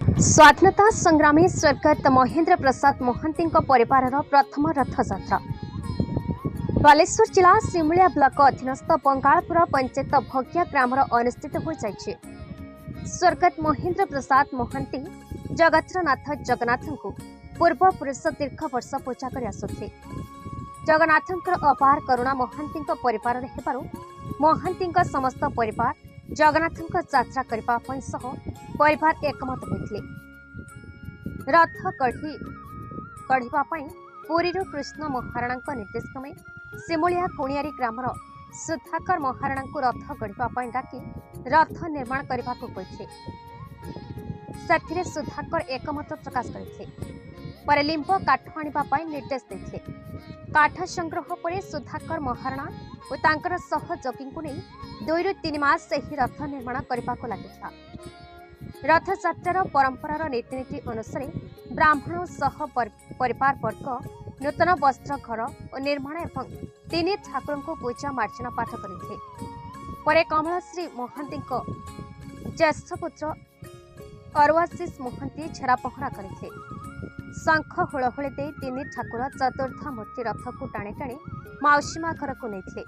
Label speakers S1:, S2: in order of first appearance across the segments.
S1: स्वाधीनता संग्रामी स्वर्गत महेंद्र प्रसाद महांती परिवार प्रथम रथयात्रा बालेश्वर जिला सिमुलिया ब्लॉक अधीनस्थ बंगालपुर पंचायत भगिया ग्राम अनुष्ठित हो जाए। स्वर्गत महेंद्र प्रसाद महांती जगत्रनाथ जगन्नाथ को पूर्व पुरुष दीर्घ वर्ष पूजा कर आसुଥିଲେ। जगन्नाथंकर अपार करुणा महांती परिवार हेबारु महांती समस्त परिवार जगन्नाथ यात्रा करने सह परिवार एकमत होते। रथ गढ़ापी पुरी कृष्ण महाराणा निर्देश क्रमे सिमुलिया कुणियारी ग्रामर सुधाकर महाराणा को रथ गढ़ापी डाकी रथ निर्माण करने को कहते। सुधाकर एकमत प्रकाश करते लिंब काठ आने निर्देश देते। काठ संग्रह पर सुधाकर महाराणा और तांकर सहयोगी को नहीं 2 ରୁ 3 मास से ही रथ निर्माण करने को लगी। रथ यात्रार परंपरार रीतिनीति अनुसार ब्राह्मण सह परिवार वर्ग नूतन वस्त्र घर और निर्माण एवं 3 ठाकुर को पूजा मार्चना पाठ करते। कमलश्री महांती ज्येष्ठ पुत्र अरवाशीष महांती छेरा पहरा करते। शंख हुलहुली दे 3 ठाकुर चतुर्थ मूर्ति रथ को टाणी टाणी माउसीमा घर को नहीं।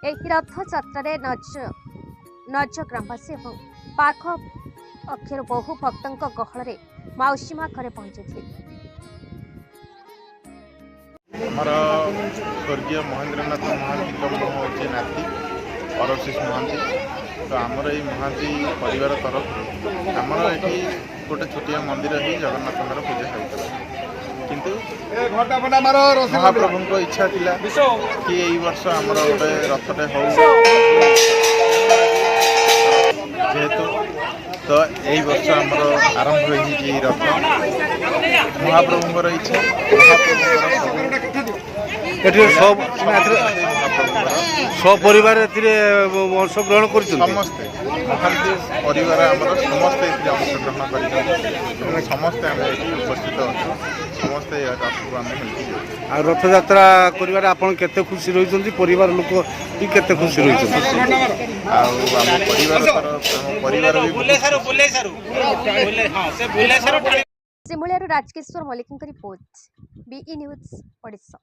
S1: ଏହି ରଥଯାତ୍ରାରେ ନଜ ଗ୍ରାମବାସୀ ଏବଂ ପାଖ ଅକ୍ଷର ବହୁ ଭକ୍ତଙ୍କ ଗହଳରେ ମାଉସୀମା ଘରେ ପହଞ୍ଚିଥିଲେ।
S2: ଆମର ସ୍ୱର୍ଗୀୟ ମହେନ୍ଦ୍ରନାଥ ମହାନ୍ତିଙ୍କ ହେଉଛି ନାତି ଅରଶିଷ ମହାନ୍ତି। ତ ଆମର ଏଇ ମହାନ୍ତି ପରିବାର ତରଫରୁ ଆମର ଏଠି ଗୋଟେ ଛୋଟିଆ ମନ୍ଦିର ହିଁ ଜଗନ୍ନାଥଙ୍କର ପୂଜା ହେଉଥିଲା। किंतु महाप्रभु को इच्छा थिला कि यही वर्ष आमर गोटे रथटे हो जेहेतु तो यही वर्ष आमर आरंभ हो रथ महाप्रभुंर इच्छा
S3: सपरिवार अंशग्रहण कर
S2: समस्ते महांती परिवार आमर समस्ते अंशग्रहण कर समस्ते आम उपस्थित अच्छे समस्ते
S3: रथ यात्रा कर आपन केते खुशी रही परिवार लोक भी केते खुशी रही
S1: सिमुलिया राजकिशोर मल्लिक रिपोर्ट बीई न्यूज ओडिशा।